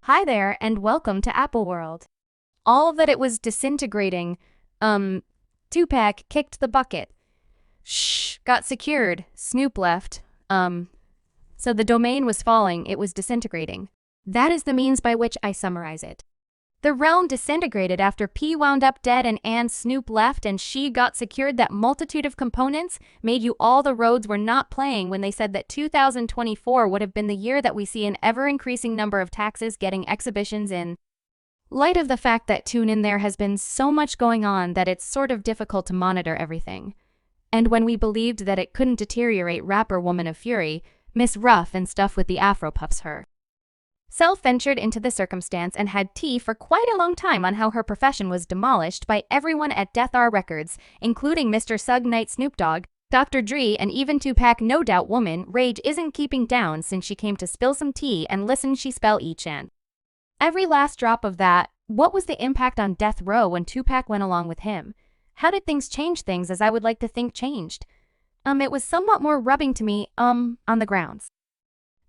Hi there, and welcome to Apple World. All that it was disintegrating. Tupac kicked the bucket. Got secured. Snoop left. So the domain was falling, it was disintegrating. That is the means by which I summarize it. The realm disintegrated after P wound up dead and Snoop left and she got secured. That multitude of components made you all the roads were not playing when they said that 2024 would have been the year that we see an ever-increasing number of taxes getting exhibitions in light of the fact that tune in there has been so much going on that it's sort of difficult to monitor everything. And when we believed that it couldn't deteriorate rapper Woman of Fury, Miss Ruff and stuff with the Afro puffs her self ventured into the circumstance and had tea for quite a long time on how her profession was demolished by everyone at Deathrow Records, including Mr. Suge Knight, Snoop Dogg, Dr. Dre, and even Tupac. No doubt Woman Rage isn't keeping down since she came to spill some tea and listen she spell each and every last drop of that. What was the impact on Death Row when Tupac went along with him? How did things change things as I would like to think changed? It was somewhat more rubbing to me, on the grounds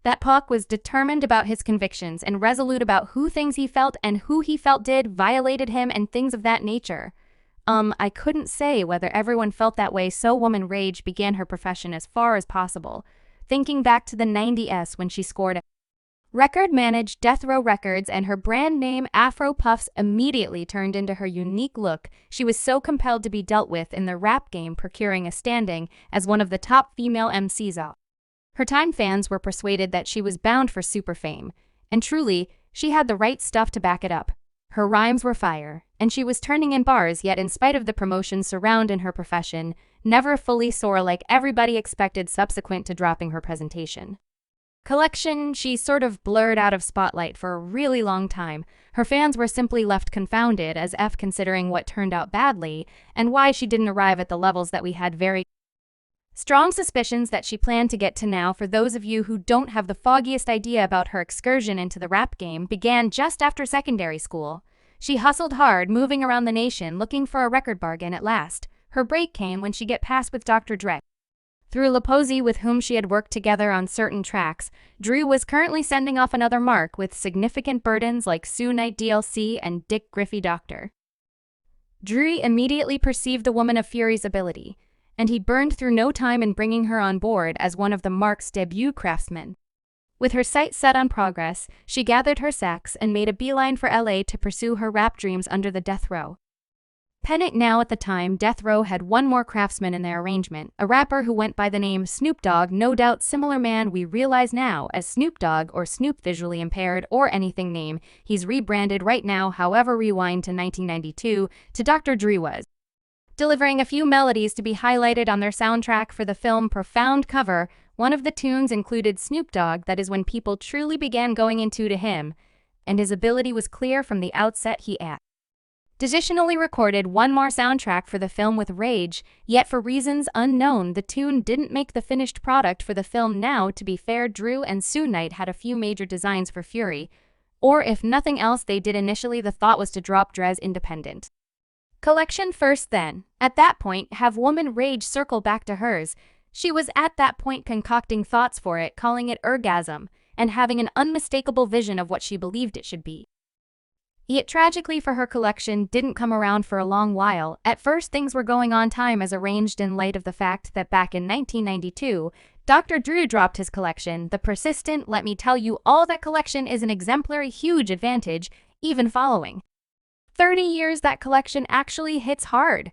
that Pac was determined about his convictions and resolute about who things he felt and who he felt did violated him and things of that nature. I couldn't say whether everyone felt that way, so Woman Rage began her profession as far as possible, thinking back to the 90s when she scored a record managed Deathrow Records and her brand name Afro Puffs immediately turned into her unique look. She was so compelled to be dealt with in the rap game, procuring a standing as one of the top female MCs. Her time fans were persuaded that she was bound for super fame, and truly, she had the right stuff to back it up. Her rhymes were fire, and she was turning in bars, yet in spite of the promotion surrounding her profession, never fully soar like everybody expected subsequent to dropping her presentation collection. She sort of blurred out of spotlight for a really long time. Her fans were simply left confounded as F considering what turned out badly and why she didn't arrive at the levels that we had very strong suspicions that she planned to get to. Now, for those of you who don't have the foggiest idea about her excursion into the rap game, began just after secondary school. She hustled hard, moving around the nation looking for a record bargain. At last, her break came when she got passed with Dr. Dre. Through Laposi, with whom she had worked together on certain tracks, Drew was currently sending off another mark with significant burdens like Suge Knight DLC and Dick Griffey Dr. Dre immediately perceived the Woman of Fury's ability, and he burned through no time in bringing her on board as one of the mark's debut craftsmen. With her sights set on progress, she gathered her sacks and made a beeline for LA to pursue her rap dreams under the Death Row pennant. Now at the time, Death Row had one more craftsman in their arrangement, a rapper who went by the name Snoop Dogg. No doubt similar man we realize now as Snoop Dogg or Snoop visually impaired or anything name he's rebranded right now. However, rewind to 1992 to Dr. Dre was delivering a few melodies to be highlighted on their soundtrack for the film Profound cover. One of the tunes included Snoop Dogg. That is when people truly began going into to him, and his ability was clear from the outset. He additionally recorded one more soundtrack for the film with Rage, yet for reasons unknown, the tune didn't make the finished product for the film. Now, to be fair, Drew and Suge Knight had a few major designs for Fury, or if nothing else they did initially, the thought was to drop Dre's independent collection first, then, at that point, have Woman Rage circle back to hers. She was at that point concocting thoughts for it, calling it Orgasm, and having an unmistakable vision of what she believed it should be. Yet tragically for her, collection didn't come around for a long while. At first things were going on time as arranged in light of the fact that back in 1992, Dr. Drew dropped his collection, The Persistent. Let me tell you all, that collection is an exemplary, huge advantage, even following 30 years that collection actually hits hard.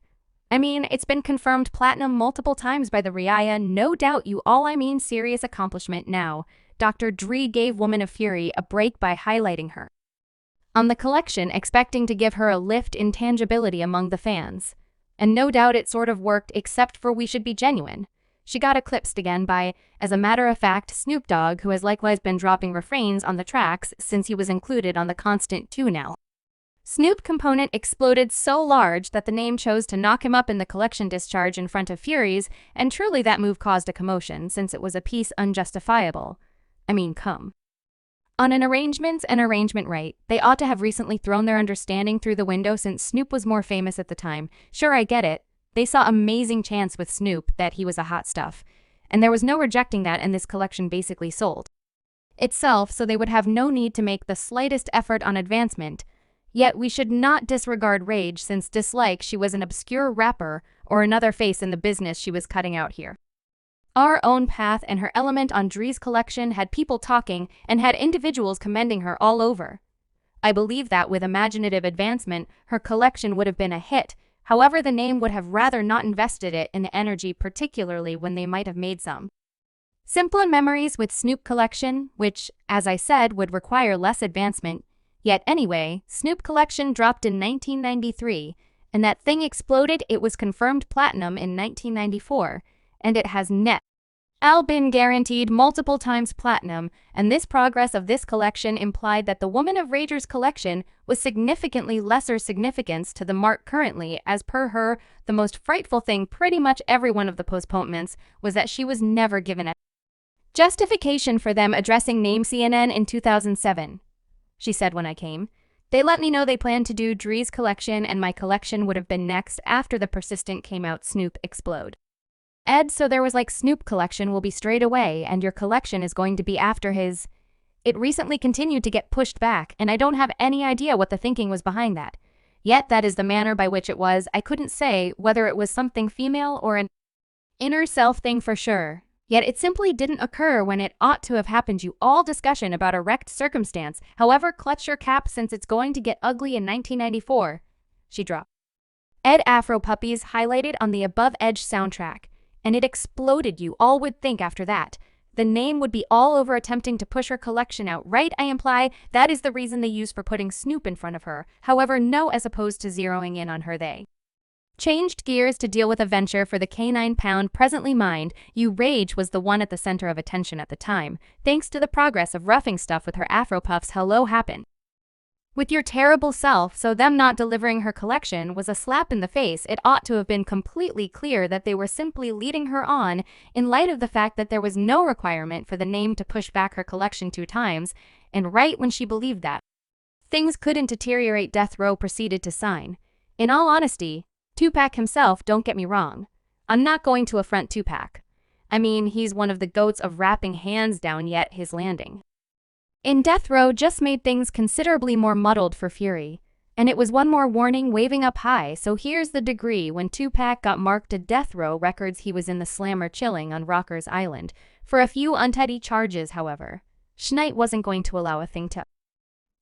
I mean, it's been confirmed platinum multiple times by the RIAA, no doubt you all. I mean, serious accomplishment. Now, Dr. Dre gave Woman of Fury a break by highlighting her on the collection, expecting to give her a lift in tangibility among the fans. And no doubt it sort of worked, except for We Should Be Genuine. She got eclipsed again by, as a matter of fact, Snoop Dogg, who has likewise been dropping refrains on the tracks since he was included on the Constant 2 now. Snoop component exploded so large that the name chose to knock him up in the collection discharge in front of Fury's, and truly that move caused a commotion since it was a piece unjustifiable. I mean, come on, an arrangement's an arrangement, right? They ought to have recently thrown their understanding through the window since Snoop was more famous at the time. Sure, I get it. They saw amazing chance with Snoop that he was a hot stuff, and there was no rejecting that, and this collection basically sold itself, so they would have no need to make the slightest effort on advancement. Yet we should not disregard Rage, since dislike she was an obscure rapper or another face in the business she was cutting out here. Our own path and her element on Dre's collection had people talking and had individuals commending her all over. I believe that with imaginative advancement, her collection would have been a hit. However, the name would have rather not invested it in the energy, particularly when they might have made some simple memories with Snoop collection, which, as I said, would require less advancement. Yet anyway, Snoop collection dropped in 1993, and that thing exploded. It was confirmed platinum in 1994, and it has been guaranteed multiple times platinum, and this progress of this collection implied that the Woman of Rager's collection was significantly lesser significance to the mark currently. As per her, the most frightful thing pretty much every one of the postponements was that she was never given a justification for them addressing name CNN in 2007. She said, when I came, they let me know they planned to do Dre's collection and my collection would have been next after the Persistent came out. Snoop explode. So there was like Snoop collection will be straight away and your collection is going to be after his. It recently continued to get pushed back and I don't have any idea what the thinking was behind that. Yet that is the manner by which it was. I couldn't say whether it was something female or an inner self thing for sure. Yet it simply didn't occur when it ought to have happened. You all discussion about a wrecked circumstance. However, clutch your cap since it's going to get ugly in 1994. She dropped Afro Puppies highlighted on the Above Edge soundtrack. And it exploded. You all would think after that the name would be all over attempting to push her collection out, right? I imply that is the reason they use for putting Snoop in front of her. However, no, as opposed to zeroing in on her, they changed gears to deal with a venture for the K9 pound. Presently mind you, Rage was the one at the center of attention at the time, thanks to the progress of roughing stuff with her Afro Puffs. Hello happened with your terrible self, so them not delivering her collection was a slap in the face. It ought to have been completely clear that they were simply leading her on in light of the fact that there was no requirement for the name to push back her collection 2 times, and right when she believed that things couldn't deteriorate, Deathrow proceeded to sign. In all honesty, Tupac himself, don't get me wrong, I'm not going to affront Tupac. I mean, he's one of the goats of rapping hands down, yet his landing in Deathrow just made things considerably more muddled for Fury, and it was one more warning waving up high. So here's the degree. When Tupac got marked to Deathrow Records, he was in the slammer chilling on Rockers Island for a few untidy charges. However, Knight wasn't going to allow a thing to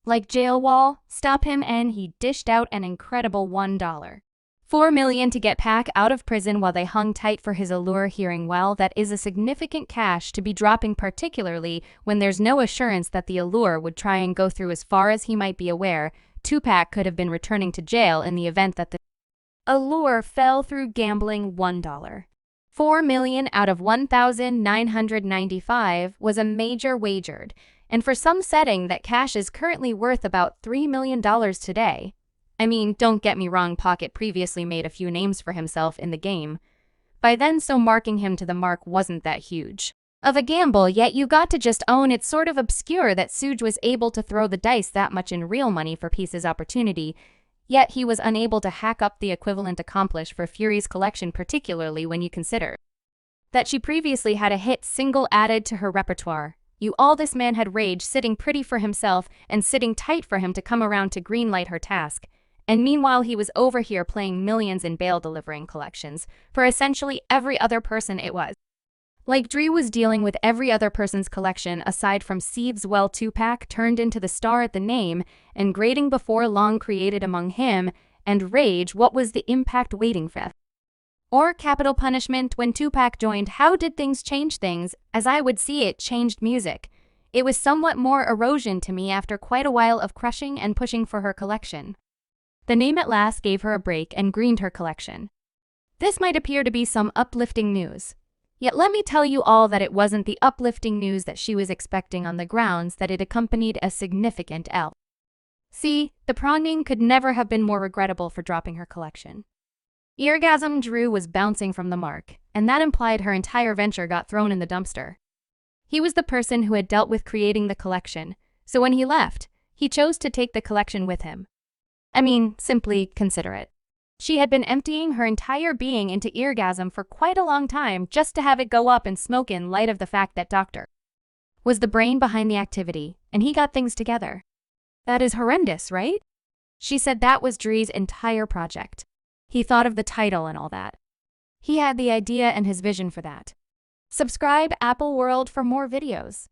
like jail wall stop him, and he dished out an incredible $1.4 million to get Pac out of prison while they hung tight for his allure. Hearing well, that is a significant cash to be dropping, particularly when there's no assurance that the allure would try and go through. As far as he might be aware, Tupac could have been returning to jail in the event that the allure fell through. Gambling $1.4 million out of 1,995 was a major wagered, and for some setting that cash is currently worth about $3 million today. I mean, don't get me wrong, Pocket previously made a few names for himself in the game by then, so marking him to the mark wasn't that huge of a gamble. Yet you got to just own it's sort of obscure that Suge was able to throw the dice that much in real money for Peace's opportunity, yet he was unable to hack up the equivalent accomplished for Fury's collection, particularly when you consider that she previously had a hit single added to her repertoire. You all, this man had Rage sitting pretty for himself and sitting tight for him to come around to greenlight her task. And meanwhile, he was over here playing millions in bail delivering collections for essentially every other person. It was like Dre was dealing with every other person's collection aside from Sieves. Well, Tupac turned into the star at the name, and grading before long created among him and Rage what was the impact waiting for or capital punishment when Tupac joined. How did things change things? As I would see it, changed music. It was somewhat more erosion to me after quite a while of crushing and pushing for her collection. The name at last gave her a break and greened her collection. This might appear to be some uplifting news. Yet let me tell you all that it wasn't the uplifting news that she was expecting, on the grounds that it accompanied a significant L. See, the pronging could never have been more regrettable for dropping her collection. Eargasm Drew was bouncing from the mark, and that implied her entire venture got thrown in the dumpster. He was the person who had dealt with creating the collection, so when he left, he chose to take the collection with him. I mean, simply consider it. She had been emptying her entire being into Eargasm for quite a long time just to have it go up in smoke in light of the fact that Dr. was the brain behind the activity, and he got things together. That is horrendous, right? She said that was Dre's entire project. He thought of the title and all that. He had the idea and his vision for that. Subscribe Apple World for more videos.